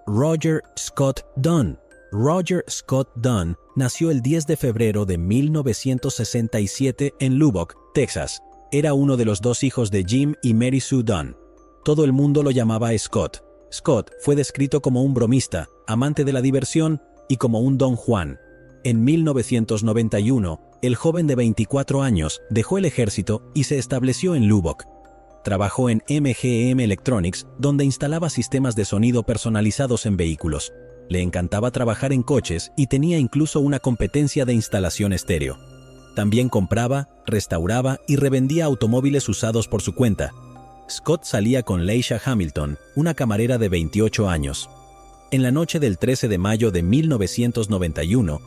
Roger Scott Dunn. Roger Scott Dunn nació el 10 de febrero de 1967 en Lubbock, Texas. Era uno de los dos hijos de Jim y Mary Sue Dunn. Todo el mundo lo llamaba Scott. Scott fue descrito como un bromista, amante de la diversión y como un Don Juan. En 1991, el joven de 24 años dejó el ejército y se estableció en Lubbock. Trabajó en MGM Electronics, donde instalaba sistemas de sonido personalizados en vehículos. Le encantaba trabajar en coches y tenía incluso una competencia de instalación estéreo. También compraba, restauraba y revendía automóviles usados por su cuenta. Scott salía con Leisha Hamilton, una camarera de 28 años. En la noche del 13 de mayo de 1991,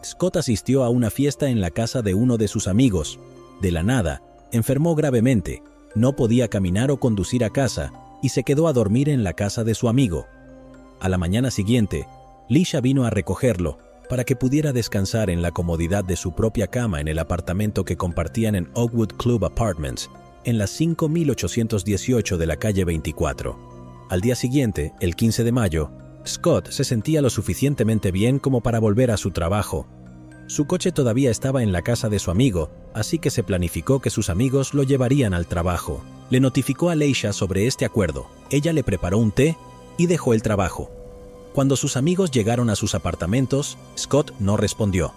Scott asistió a una fiesta en la casa de uno de sus amigos. De la nada, enfermó gravemente, no podía caminar o conducir a casa y se quedó a dormir en la casa de su amigo. A la mañana siguiente, Leisha vino a recogerlo para que pudiera descansar en la comodidad de su propia cama en el apartamento que compartían en Oakwood Club Apartments, en la 5818 de la calle 24. Al día siguiente, el 15 de mayo, Scott se sentía lo suficientemente bien como para volver a su trabajo. Su coche todavía estaba en la casa de su amigo, así que se planificó que sus amigos lo llevarían al trabajo. Le notificó a Leisha sobre este acuerdo. Ella le preparó un té y dejó el trabajo. Cuando sus amigos llegaron a sus apartamentos, Scott no respondió.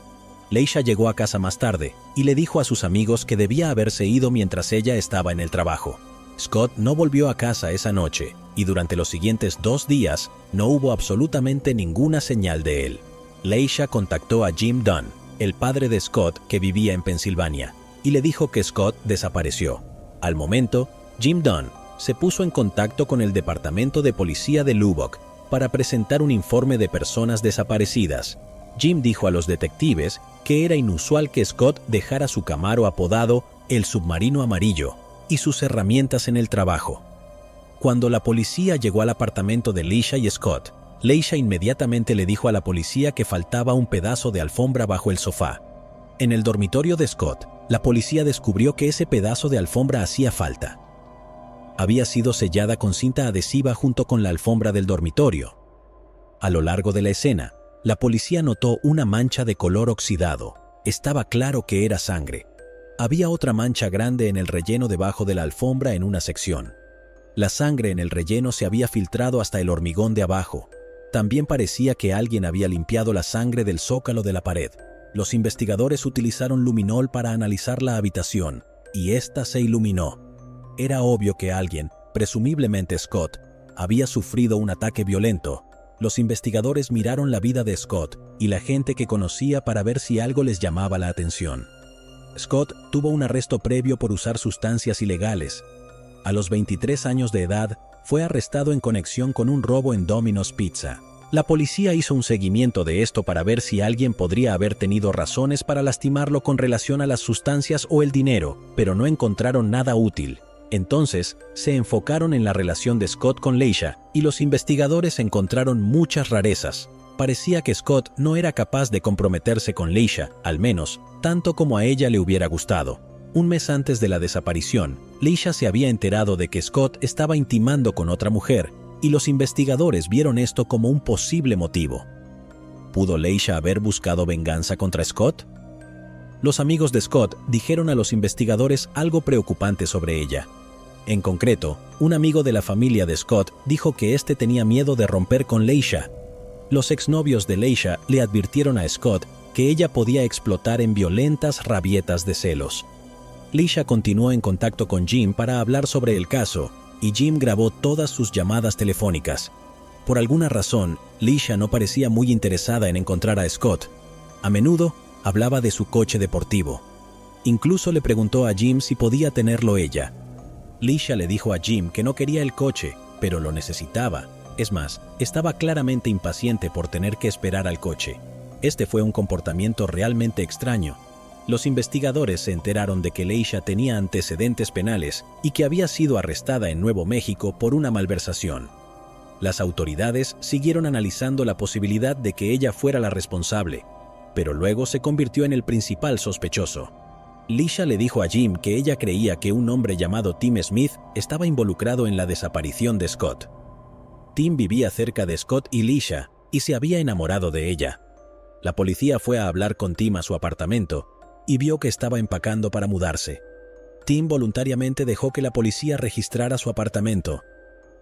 Leisha llegó a casa más tarde y le dijo a sus amigos que debía haberse ido mientras ella estaba en el trabajo. Scott no volvió a casa esa noche y durante los siguientes 2 días no hubo absolutamente ninguna señal de él. Leisha contactó a Jim Dunn, el padre de Scott que vivía en Pensilvania, y le dijo que Scott desapareció. Al momento, Jim Dunn se puso en contacto con el Departamento de Policía de Lubbock para presentar un informe de personas desaparecidas. Jim dijo a los detectives que era inusual que Scott dejara su Camaro apodado el Submarino Amarillo y sus herramientas en el trabajo. Cuando la policía llegó al apartamento de Leisha y Scott, Leisha inmediatamente le dijo a la policía que faltaba un pedazo de alfombra bajo el sofá. En el dormitorio de Scott, la policía descubrió que ese pedazo de alfombra hacía falta. Había sido sellada con cinta adhesiva junto con la alfombra del dormitorio. A lo largo de la escena, la policía notó una mancha de color oxidado. Estaba claro que era sangre. Había otra mancha grande en el relleno debajo de la alfombra en una sección. La sangre en el relleno se había filtrado hasta el hormigón de abajo. También parecía que alguien había limpiado la sangre del zócalo de la pared. Los investigadores utilizaron luminol para analizar la habitación, y ésta se iluminó. Era obvio que alguien, presumiblemente Scott, había sufrido un ataque violento. Los investigadores miraron la vida de Scott y la gente que conocía para ver si algo les llamaba la atención. Scott tuvo un arresto previo por usar sustancias ilegales. A los 23 años de edad, fue arrestado en conexión con un robo en Domino's Pizza. La policía hizo un seguimiento de esto para ver si alguien podría haber tenido razones para lastimarlo con relación a las sustancias o el dinero, pero no encontraron nada útil. Entonces, se enfocaron en la relación de Scott con Leisha y los investigadores encontraron muchas rarezas. Parecía que Scott no era capaz de comprometerse con Leisha, al menos, tanto como a ella le hubiera gustado. Un mes antes de la desaparición, Leisha se había enterado de que Scott estaba intimando con otra mujer, y los investigadores vieron esto como un posible motivo. ¿Pudo Leisha haber buscado venganza contra Scott? Los amigos de Scott dijeron a los investigadores algo preocupante sobre ella. En concreto, un amigo de la familia de Scott dijo que éste tenía miedo de romper con Leisha. Los exnovios de Leisha le advirtieron a Scott que ella podía explotar en violentas rabietas de celos. Leisha continuó en contacto con Jim para hablar sobre el caso, y Jim grabó todas sus llamadas telefónicas. Por alguna razón, Leisha no parecía muy interesada en encontrar a Scott. A menudo, hablaba de su coche deportivo. Incluso le preguntó a Jim si podía tenerlo ella. Leisha le dijo a Jim que no quería el coche, pero lo necesitaba. Es más, estaba claramente impaciente por tener que esperar al coche. Este fue un comportamiento realmente extraño. Los investigadores se enteraron de que Leisha tenía antecedentes penales y que había sido arrestada en Nuevo México por una malversación. Las autoridades siguieron analizando la posibilidad de que ella fuera la responsable, pero luego se convirtió en el principal sospechoso. Leisha le dijo a Jim que ella creía que un hombre llamado Tim Smith estaba involucrado en la desaparición de Scott. Tim vivía cerca de Scott y Leisha y se había enamorado de ella. La policía fue a hablar con Tim a su apartamento y vio que estaba empacando para mudarse. Tim voluntariamente dejó que la policía registrara su apartamento.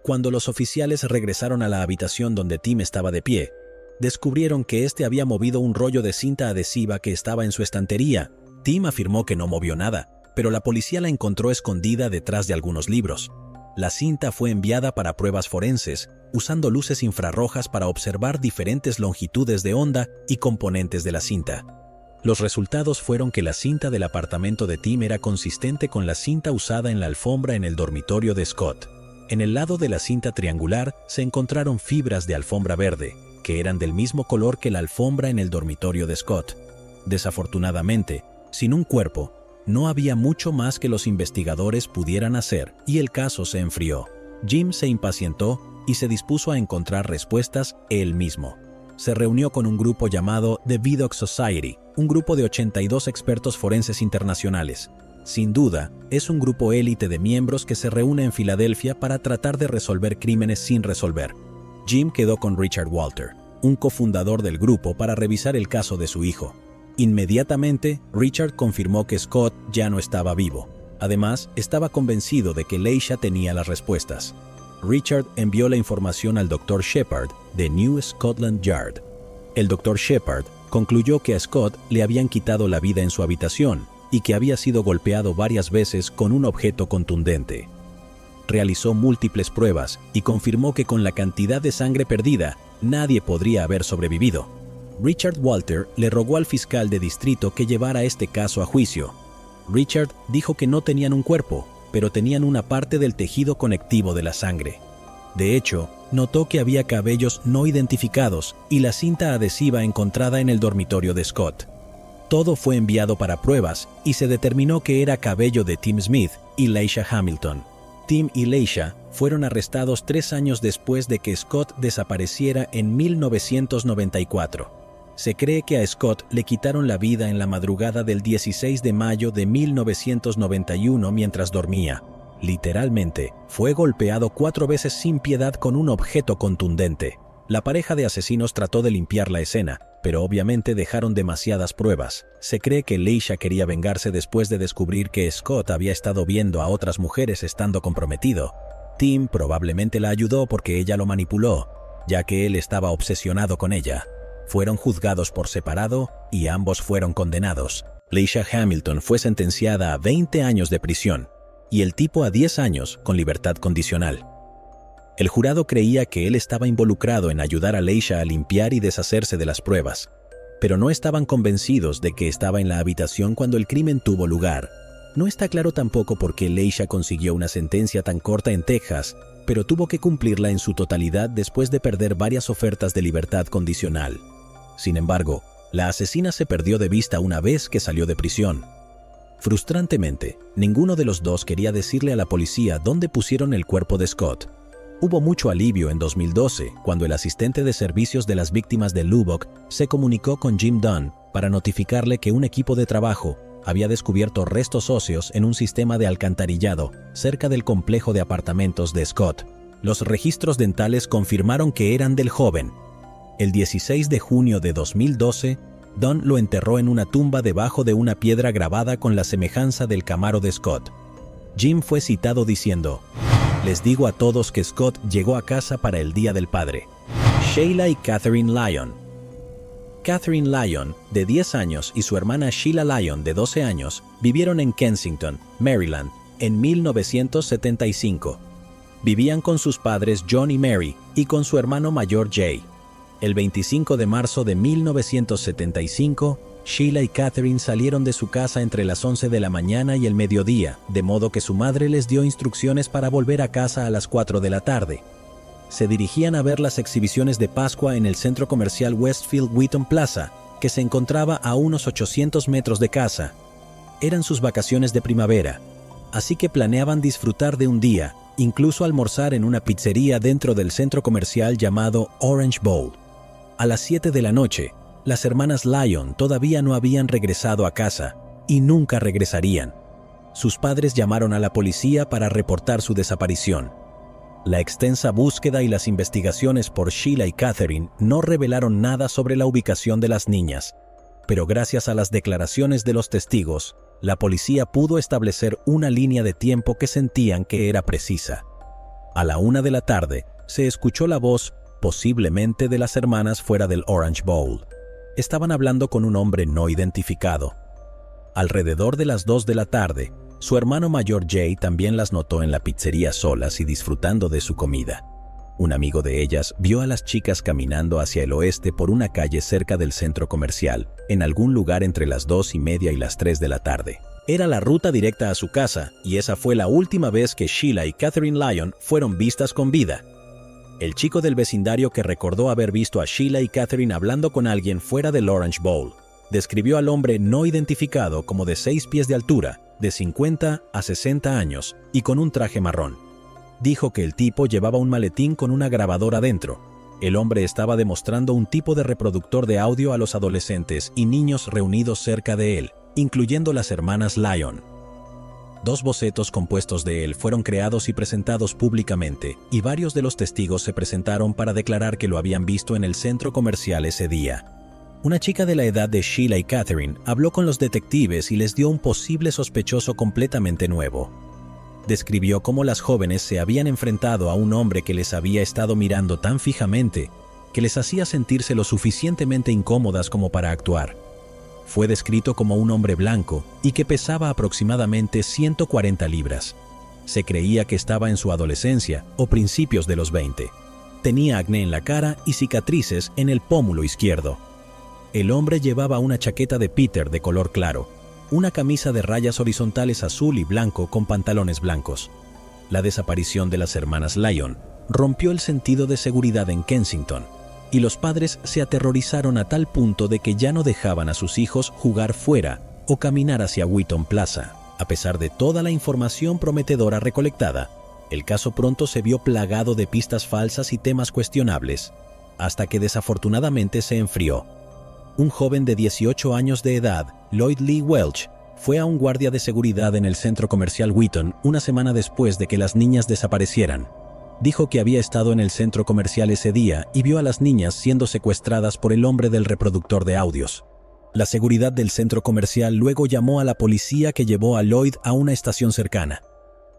Cuando los oficiales regresaron a la habitación donde Tim estaba de pie, descubrieron que éste había movido un rollo de cinta adhesiva que estaba en su estantería. Tim afirmó que no movió nada, pero la policía la encontró escondida detrás de algunos libros. La cinta fue enviada para pruebas forenses, usando luces infrarrojas para observar diferentes longitudes de onda y componentes de la cinta. Los resultados fueron que la cinta del apartamento de Tim era consistente con la cinta usada en la alfombra en el dormitorio de Scott. En el lado de la cinta triangular se encontraron fibras de alfombra verde, que eran del mismo color que la alfombra en el dormitorio de Scott. Desafortunadamente, sin un cuerpo, no había mucho más que los investigadores pudieran hacer y el caso se enfrió. Jim se impacientó y se dispuso a encontrar respuestas él mismo. Se reunió con un grupo llamado The Vidocq Society, un grupo de 82 expertos forenses internacionales. Sin duda, es un grupo élite de miembros que se reúne en Filadelfia para tratar de resolver crímenes sin resolver. Jim quedó con Richard Walter, un cofundador del grupo, para revisar el caso de su hijo. Inmediatamente, Richard confirmó que Scott ya no estaba vivo. Además, estaba convencido de que Leisha tenía las respuestas. Richard envió la información al Dr. Shepard de New Scotland Yard. El Dr. Shepard concluyó que a Scott le habían quitado la vida en su habitación y que había sido golpeado varias veces con un objeto contundente. Realizó múltiples pruebas y confirmó que con la cantidad de sangre perdida, nadie podría haber sobrevivido. Richard Walter le rogó al fiscal de distrito que llevara este caso a juicio. Richard dijo que no tenían un cuerpo, pero tenían una parte del tejido conectivo de la sangre. De hecho, notó que había cabellos no identificados y la cinta adhesiva encontrada en el dormitorio de Scott. Todo fue enviado para pruebas y se determinó que era cabello de Tim Smith y Leisha Hamilton. Tim y Leisha fueron arrestados 3 años después de que Scott desapareciera en 1994. Se cree que a Scott le quitaron la vida en la madrugada del 16 de mayo de 1991 mientras dormía. Literalmente, fue golpeado 4 veces sin piedad con un objeto contundente. La pareja de asesinos trató de limpiar la escena, pero obviamente dejaron demasiadas pruebas. Se cree que Leisha quería vengarse después de descubrir que Scott había estado viendo a otras mujeres estando comprometido. Tim probablemente la ayudó porque ella lo manipuló, ya que él estaba obsesionado con ella. Fueron juzgados por separado y ambos fueron condenados. Leisha Hamilton fue sentenciada a 20 años de prisión y el tipo a 10 años con libertad condicional. El jurado creía que él estaba involucrado en ayudar a Leisha a limpiar y deshacerse de las pruebas, pero no estaban convencidos de que estaba en la habitación cuando el crimen tuvo lugar. No está claro tampoco por qué Leisha consiguió una sentencia tan corta en Texas, pero tuvo que cumplirla en su totalidad después de perder varias ofertas de libertad condicional. Sin embargo, la asesina se perdió de vista una vez que salió de prisión. Frustrantemente, ninguno de los dos quería decirle a la policía dónde pusieron el cuerpo de Scott. Hubo mucho alivio en 2012 cuando el asistente de servicios de las víctimas de Lubbock se comunicó con Jim Dunn para notificarle que un equipo de trabajo había descubierto restos óseos en un sistema de alcantarillado cerca del complejo de apartamentos de Scott. Los registros dentales confirmaron que eran del joven. El 16 de junio de 2012, Dunn lo enterró en una tumba debajo de una piedra grabada con la semejanza del Camaro de Scott. Jim fue citado diciendo: "Les digo a todos que Scott llegó a casa para el Día del Padre". Sheila y Catherine Lyon. Catherine Lyon, de 10 años, y su hermana Sheila Lyon, de 12 años, vivieron en Kensington, Maryland, en 1975. Vivían con sus padres John y Mary y con su hermano mayor Jay. El 25 de marzo de 1975, Sheila y Catherine salieron de su casa entre las 11 de la mañana y el mediodía, de modo que su madre les dio instrucciones para volver a casa a las 4 de la tarde. Se dirigían a ver las exhibiciones de Pascua en el centro comercial Westfield Wheaton Plaza, que se encontraba a unos 800 metros de casa. Eran sus vacaciones de primavera, así que planeaban disfrutar de un día, incluso almorzar en una pizzería dentro del centro comercial llamado Orange Bowl. A las 7 de la noche, las hermanas Lyon todavía no habían regresado a casa y nunca regresarían. Sus padres llamaron a la policía para reportar su desaparición. La extensa búsqueda y las investigaciones por Sheila y Catherine no revelaron nada sobre la ubicación de las niñas, pero gracias a las declaraciones de los testigos, la policía pudo establecer una línea de tiempo que sentían que era precisa. A la 1 de la tarde, se escuchó la voz, posiblemente de las hermanas fuera del Orange Bowl. Estaban hablando con un hombre no identificado. Alrededor de las 2 de la tarde, su hermano mayor Jay también las notó en la pizzería solas y disfrutando de su comida. Un amigo de ellas vio a las chicas caminando hacia el oeste por una calle cerca del centro comercial, en algún lugar entre las 2:30 y las 3 de la tarde. Era la ruta directa a su casa, y esa fue la última vez que Sheila y Catherine Lyon fueron vistas con vida. El chico del vecindario que recordó haber visto a Sheila y Catherine hablando con alguien fuera del Orange Bowl, describió al hombre no identificado como de 6 pies de altura, de 50 a 60 años, y con un traje marrón. Dijo que el tipo llevaba un maletín con una grabadora dentro. El hombre estaba demostrando un tipo de reproductor de audio a los adolescentes y niños reunidos cerca de él, incluyendo las hermanas Lyon. 2 bocetos compuestos de él fueron creados y presentados públicamente, y varios de los testigos se presentaron para declarar que lo habían visto en el centro comercial ese día. Una chica de la edad de Sheila y Catherine habló con los detectives y les dio un posible sospechoso completamente nuevo. Describió cómo las jóvenes se habían enfrentado a un hombre que les había estado mirando tan fijamente que les hacía sentirse lo suficientemente incómodas como para actuar. Fue descrito como un hombre blanco y que pesaba aproximadamente 140 libras. Se creía que estaba en su adolescencia o principios de los 20. Tenía acné en la cara y cicatrices en el pómulo izquierdo. El hombre llevaba una chaqueta de Peter de color claro, una camisa de rayas horizontales azul y blanco con pantalones blancos. La desaparición de las hermanas Lyon rompió el sentido de seguridad en Kensington, y los padres se aterrorizaron a tal punto de que ya no dejaban a sus hijos jugar fuera o caminar hacia Wheaton Plaza. A pesar de toda la información prometedora recolectada, el caso pronto se vio plagado de pistas falsas y temas cuestionables, hasta que desafortunadamente se enfrió. Un joven de 18 años de edad, Lloyd Lee Welch, fue a un guardia de seguridad en el centro comercial Wheaton una semana después de que las niñas desaparecieran. Dijo que había estado en el centro comercial ese día y vio a las niñas siendo secuestradas por el hombre del reproductor de audios. La seguridad del centro comercial luego llamó a la policía, que llevó a Lloyd a una estación cercana.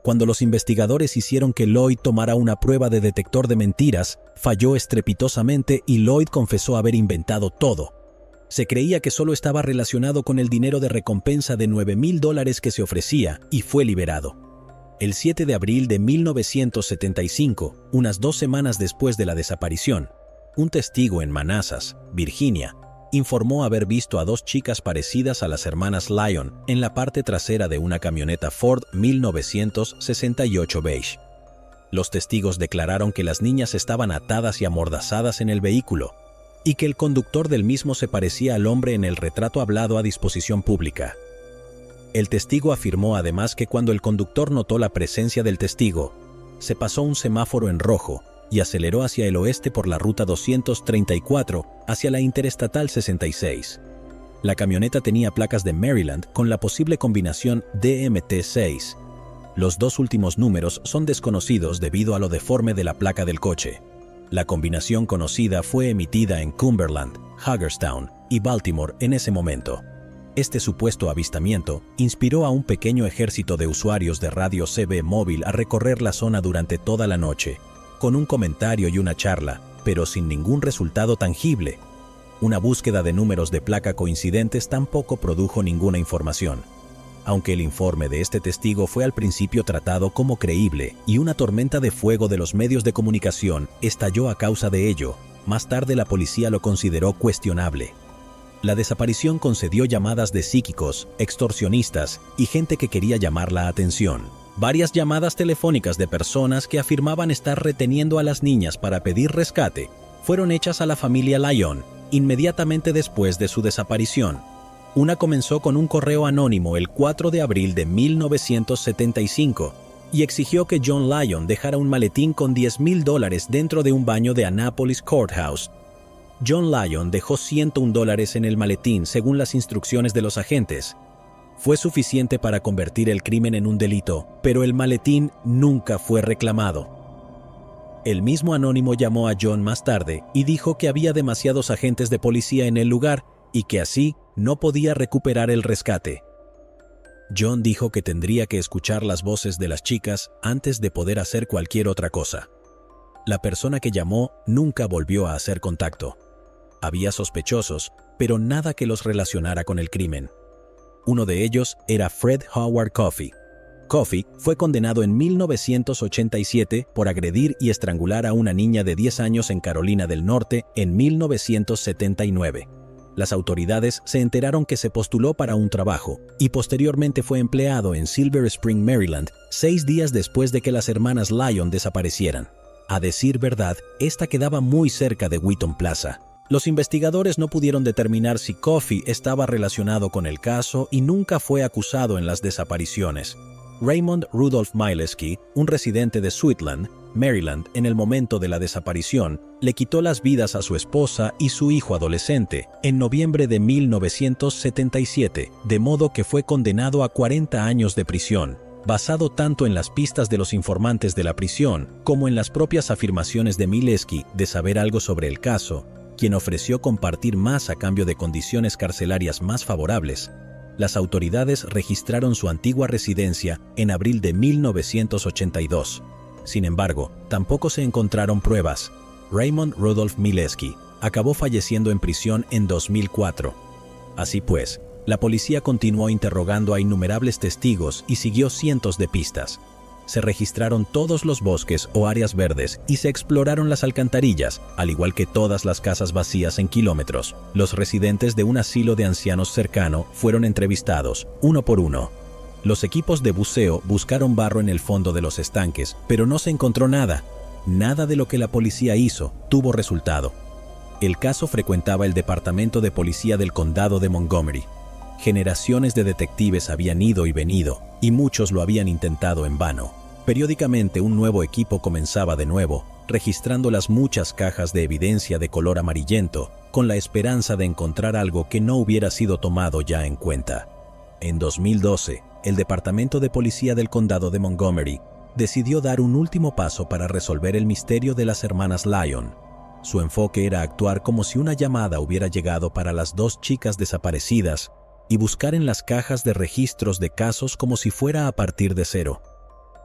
Cuando los investigadores hicieron que Lloyd tomara una prueba de detector de mentiras, falló estrepitosamente y Lloyd confesó haber inventado todo. Se creía que solo estaba relacionado con el dinero de recompensa de $9,000 que se ofrecía, y fue liberado. El 7 de abril de 1975, unas 2 semanas después de la desaparición, un testigo en Manassas, Virginia, informó haber visto a 2 chicas parecidas a las hermanas Lyon en la parte trasera de una camioneta Ford 1968 beige. Los testigos declararon que las niñas estaban atadas y amordazadas en el vehículo, y que el conductor del mismo se parecía al hombre en el retrato hablado a disposición pública. El testigo afirmó además que cuando el conductor notó la presencia del testigo, se pasó un semáforo en rojo y aceleró hacia el oeste por la ruta 234 hacia la Interestatal 66. La camioneta tenía placas de Maryland con la posible combinación DMT6. Los 2 últimos números son desconocidos debido a lo deforme de la placa del coche. La combinación conocida fue emitida en Cumberland, Hagerstown y Baltimore en ese momento. Este supuesto avistamiento inspiró a un pequeño ejército de usuarios de radio CB móvil a recorrer la zona durante toda la noche, con un comentario y una charla, pero sin ningún resultado tangible. Una búsqueda de números de placa coincidentes tampoco produjo ninguna información. Aunque el informe de este testigo fue al principio tratado como creíble y una tormenta de fuego de los medios de comunicación estalló a causa de ello, más tarde la policía lo consideró cuestionable. La desaparición concedió llamadas de psíquicos, extorsionistas y gente que quería llamar la atención. Varias llamadas telefónicas de personas que afirmaban estar reteniendo a las niñas para pedir rescate fueron hechas a la familia Lyon inmediatamente después de su desaparición. Una comenzó con un correo anónimo el 4 de abril de 1975 y exigió que John Lyon dejara un maletín con $10,000 dentro de un baño de Annapolis Courthouse. John Lyon dejó $101 en el maletín según las instrucciones de los agentes. Fue suficiente para convertir el crimen en un delito, pero el maletín nunca fue reclamado. El mismo anónimo llamó a John más tarde y dijo que había demasiados agentes de policía en el lugar y que así no podía recuperar el rescate. John dijo que tendría que escuchar las voces de las chicas antes de poder hacer cualquier otra cosa. La persona que llamó nunca volvió a hacer contacto. Había sospechosos, pero nada que los relacionara con el crimen. Uno de ellos era Fred Howard Coffey. Coffey fue condenado en 1987 por agredir y estrangular a una niña de 10 años en Carolina del Norte en 1979. Las autoridades se enteraron que se postuló para un trabajo y posteriormente fue empleado en Silver Spring, Maryland, 6 días después de que las hermanas Lyon desaparecieran. A decir verdad, esta quedaba muy cerca de Wheaton Plaza. Los investigadores no pudieron determinar si Coffey estaba relacionado con el caso y nunca fue acusado en las desapariciones. Raymond Rudolph Mileski, un residente de Sweetland, Maryland, en el momento de la desaparición, le quitó las vidas a su esposa y su hijo adolescente en noviembre de 1977, de modo que fue condenado a 40 años de prisión, basado tanto en las pistas de los informantes de la prisión como en las propias afirmaciones de Mileski de saber algo sobre el caso, quien ofreció compartir más a cambio de condiciones carcelarias más favorables. Las autoridades registraron su antigua residencia en abril de 1982. Sin embargo, tampoco se encontraron pruebas. Raymond Rudolph Mileski acabó falleciendo en prisión en 2004. Así pues, la policía continuó interrogando a innumerables testigos y siguió cientos de pistas. Se registraron todos los bosques o áreas verdes y se exploraron las alcantarillas, al igual que todas las casas vacías en kilómetros. Los residentes de un asilo de ancianos cercano fueron entrevistados, uno por uno. Los equipos de buceo buscaron barro en el fondo de los estanques, pero no se encontró nada. Nada de lo que la policía hizo tuvo resultado. El caso frecuentaba el Departamento de Policía del Condado de Montgomery. Generaciones de detectives habían ido y venido, y muchos lo habían intentado en vano. Periódicamente un nuevo equipo comenzaba de nuevo, registrando las muchas cajas de evidencia de color amarillento, con la esperanza de encontrar algo que no hubiera sido tomado ya en cuenta. En 2012, el Departamento de Policía del Condado de Montgomery decidió dar un último paso para resolver el misterio de las hermanas Lyon. Su enfoque era actuar como si una llamada hubiera llegado para las 2 chicas desaparecidas y buscar en las cajas de registros de casos como si fuera a partir de cero.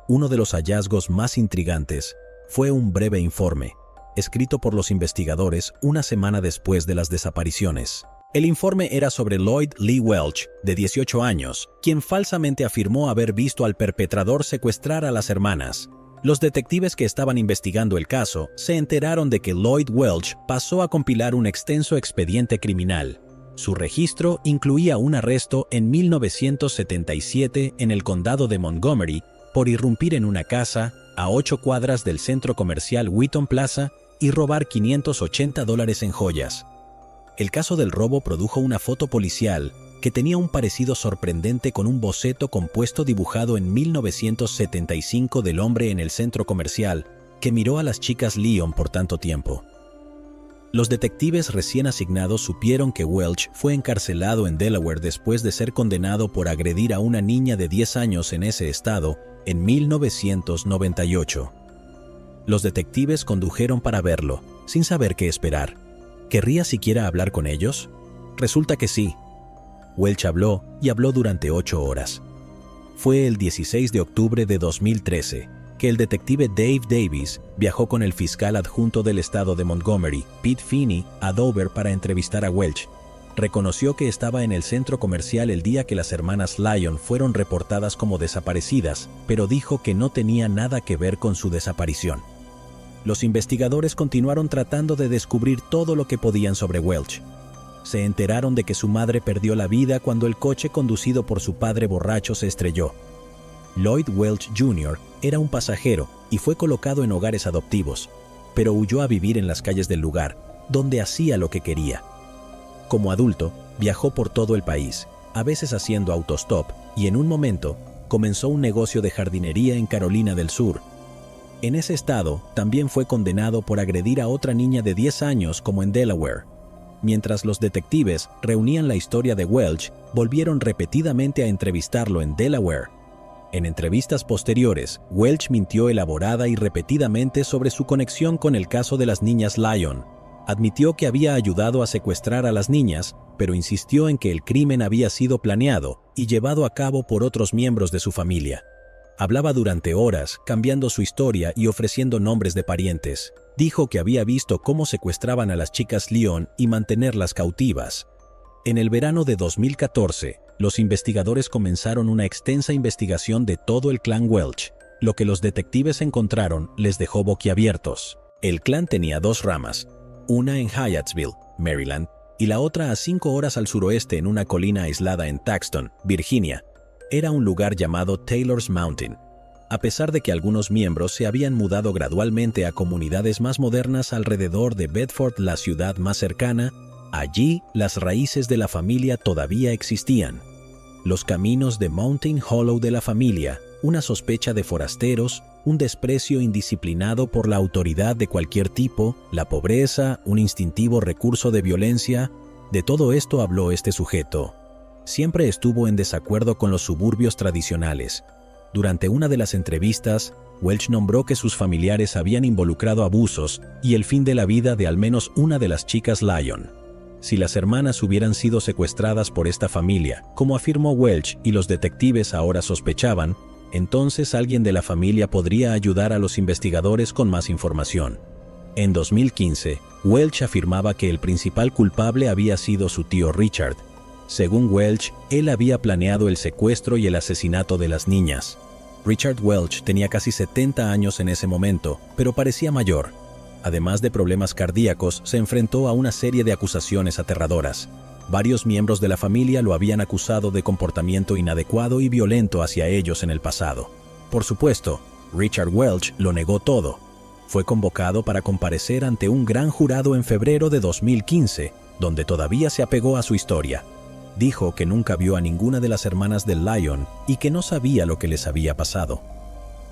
Uno de los hallazgos más intrigantes fue un breve informe, escrito por los investigadores una semana después de las desapariciones. El informe era sobre Lloyd Lee Welch, de 18 años, quien falsamente afirmó haber visto al perpetrador secuestrar a las hermanas. Los detectives que estaban investigando el caso se enteraron de que Lloyd Welch pasó a compilar un extenso expediente criminal. Su registro incluía un arresto en 1977 en el condado de Montgomery por irrumpir en una casa a 8 cuadras del centro comercial Wheaton Plaza y robar $580 en joyas. El caso del robo produjo una foto policial que tenía un parecido sorprendente con un boceto compuesto dibujado en 1975 del hombre en el centro comercial que miró a las chicas Lyon por tanto tiempo. Los detectives recién asignados supieron que Welch fue encarcelado en Delaware después de ser condenado por agredir a una niña de 10 años en ese estado en 1998. Los detectives condujeron para verlo, sin saber qué esperar. ¿Querría siquiera hablar con ellos? Resulta que sí. Welch habló y habló durante 8 horas. Fue el 16 de octubre de 2013 que el detective Dave Davis viajó con el fiscal adjunto del estado de Montgomery, Pete Feeney, a Dover para entrevistar a Welch. Reconoció que estaba en el centro comercial el día que las hermanas Lyon fueron reportadas como desaparecidas, pero dijo que no tenía nada que ver con su desaparición. Los investigadores continuaron tratando de descubrir todo lo que podían sobre Welch. Se enteraron de que su madre perdió la vida cuando el coche conducido por su padre borracho se estrelló. Lloyd Welch Jr. era un pasajero y fue colocado en hogares adoptivos, pero huyó a vivir en las calles del lugar, donde hacía lo que quería. Como adulto, viajó por todo el país, a veces haciendo autostop, y en un momento comenzó un negocio de jardinería en Carolina del Sur. En ese estado, también fue condenado por agredir a otra niña de 10 años como en Delaware. Mientras los detectives reunían la historia de Welch, volvieron repetidamente a entrevistarlo en Delaware. En entrevistas posteriores, Welch mintió elaborada y repetidamente sobre su conexión con el caso de las niñas Lyon. Admitió que había ayudado a secuestrar a las niñas, pero insistió en que el crimen había sido planeado y llevado a cabo por otros miembros de su familia. Hablaba durante horas, cambiando su historia y ofreciendo nombres de parientes. Dijo que había visto cómo secuestraban a las chicas Lyon y mantenerlas cautivas. En el verano de 2014, los investigadores comenzaron una extensa investigación de todo el clan Welch. Lo que los detectives encontraron les dejó boquiabiertos. El clan tenía dos ramas, una en Hyattsville, Maryland, y la otra a 5 horas al suroeste en una colina aislada en Thaxton, Virginia. Era un lugar llamado Taylor's Mountain. A pesar de que algunos miembros se habían mudado gradualmente a comunidades más modernas alrededor de Bedford, la ciudad más cercana, allí las raíces de la familia todavía existían. Los caminos de Mountain Hollow de la familia, una sospecha de forasteros, un desprecio indisciplinado por la autoridad de cualquier tipo, la pobreza, un instintivo recurso de violencia, de todo esto habló este sujeto. Siempre estuvo en desacuerdo con los suburbios tradicionales. Durante una de las entrevistas, Welch nombró que sus familiares habían involucrado abusos y el fin de la vida de al menos una de las chicas Lyon. Si las hermanas hubieran sido secuestradas por esta familia, como afirmó Welch y los detectives ahora sospechaban, entonces alguien de la familia podría ayudar a los investigadores con más información. En 2015, Welch afirmaba que el principal culpable había sido su tío Richard. Según Welch, él había planeado el secuestro y el asesinato de las niñas. Richard Welch tenía casi 70 años en ese momento, pero parecía mayor. Además de problemas cardíacos, se enfrentó a una serie de acusaciones aterradoras. Varios miembros de la familia lo habían acusado de comportamiento inadecuado y violento hacia ellos en el pasado. Por supuesto, Richard Welch lo negó todo. Fue convocado para comparecer ante un gran jurado en febrero de 2015, donde todavía se apegó a su historia. Dijo que nunca vio a ninguna de las hermanas del Lyon y que no sabía lo que les había pasado.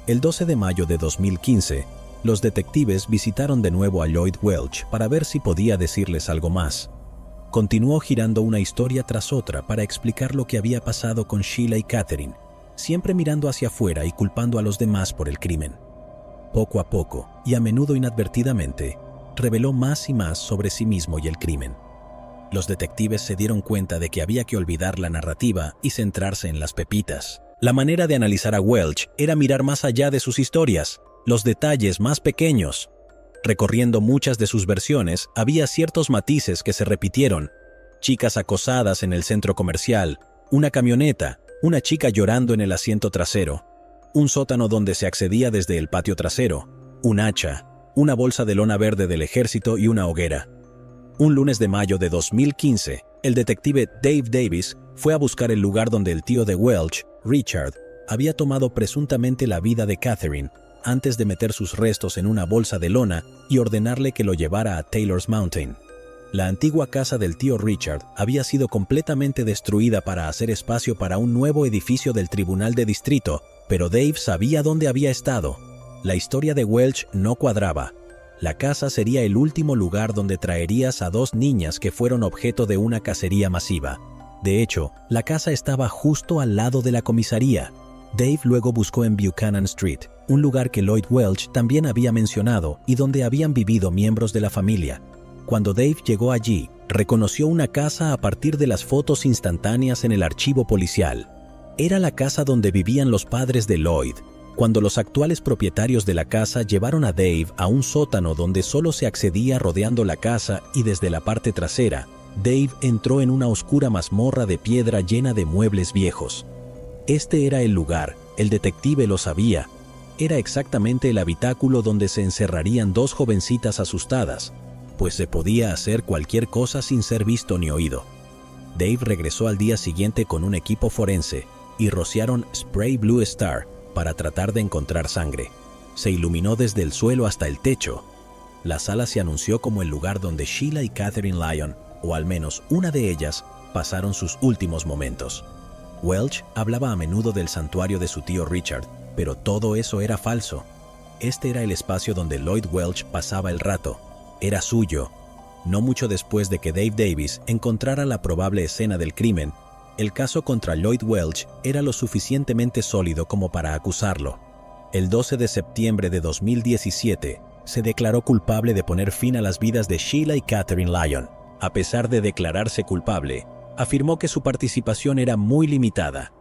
El 12 de mayo de 2015, los detectives visitaron de nuevo a Lloyd Welch para ver si podía decirles algo más. Continuó girando una historia tras otra para explicar lo que había pasado con Sheila y Catherine, siempre mirando hacia afuera y culpando a los demás por el crimen. Poco a poco, y a menudo inadvertidamente, reveló más y más sobre sí mismo y el crimen. Los detectives se dieron cuenta de que había que olvidar la narrativa y centrarse en las pepitas. La manera de analizar a Welch era mirar más allá de sus historias, los detalles más pequeños. Recorriendo muchas de sus versiones, había ciertos matices que se repitieron. Chicas acosadas en el centro comercial, una camioneta, una chica llorando en el asiento trasero, un sótano donde se accedía desde el patio trasero, un hacha, una bolsa de lona verde del ejército y una hoguera. Un lunes de mayo de 2015, el detective Dave Davis fue a buscar el lugar donde el tío de Welch, Richard, había tomado presuntamente la vida de Catherine, antes de meter sus restos en una bolsa de lona y ordenarle que lo llevara a Taylor's Mountain. La antigua casa del tío Richard había sido completamente destruida para hacer espacio para un nuevo edificio del Tribunal de Distrito, pero Dave sabía dónde había estado. La historia de Welch no cuadraba. La casa sería el último lugar donde traerías a 2 niñas que fueron objeto de una cacería masiva. De hecho, la casa estaba justo al lado de la comisaría. Dave luego buscó en Buchanan Street, un lugar que Lloyd Welch también había mencionado y donde habían vivido miembros de la familia. Cuando Dave llegó allí, reconoció una casa a partir de las fotos instantáneas en el archivo policial. Era la casa donde vivían los padres de Lloyd. Cuando los actuales propietarios de la casa llevaron a Dave a un sótano donde solo se accedía rodeando la casa y desde la parte trasera, Dave entró en una oscura mazmorra de piedra llena de muebles viejos. Este era el lugar, el detective lo sabía. Era exactamente el habitáculo donde se encerrarían 2 jovencitas asustadas, pues se podía hacer cualquier cosa sin ser visto ni oído. Dave regresó al día siguiente con un equipo forense y rociaron Spray Blue Star para tratar de encontrar sangre. Se iluminó desde el suelo hasta el techo. La sala se anunció como el lugar donde Sheila y Catherine Lyon, o al menos una de ellas, pasaron sus últimos momentos. Welch hablaba a menudo del santuario de su tío Richard, pero todo eso era falso. Este era el espacio donde Lloyd Welch pasaba el rato. Era suyo. No mucho después de que Dave Davis encontrara la probable escena del crimen, El caso contra Lloyd Welch era lo suficientemente sólido como para acusarlo. El 12 de septiembre de 2017, se declaró culpable de poner fin a las vidas de Sheila y Catherine Lyon. A pesar de declararse culpable, afirmó que su participación era muy limitada.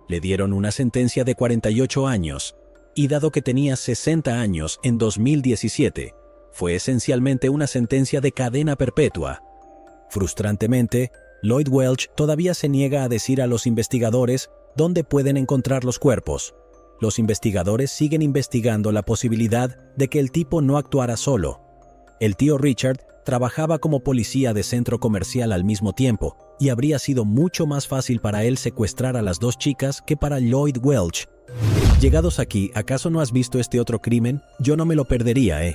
Le dieron una sentencia de 48 años, y dado que tenía 60 años en 2017, fue esencialmente una sentencia de cadena perpetua. Frustrantemente, Lloyd Welch todavía se niega a decir a los investigadores dónde pueden encontrar los cuerpos. Los investigadores siguen investigando la posibilidad de que el tipo no actuara solo. El tío Richard trabajaba como policía de centro comercial al mismo tiempo, y habría sido mucho más fácil para él secuestrar a las dos chicas que para Lloyd Welch. Llegados aquí, ¿acaso no has visto este otro crimen? Yo no me lo perdería,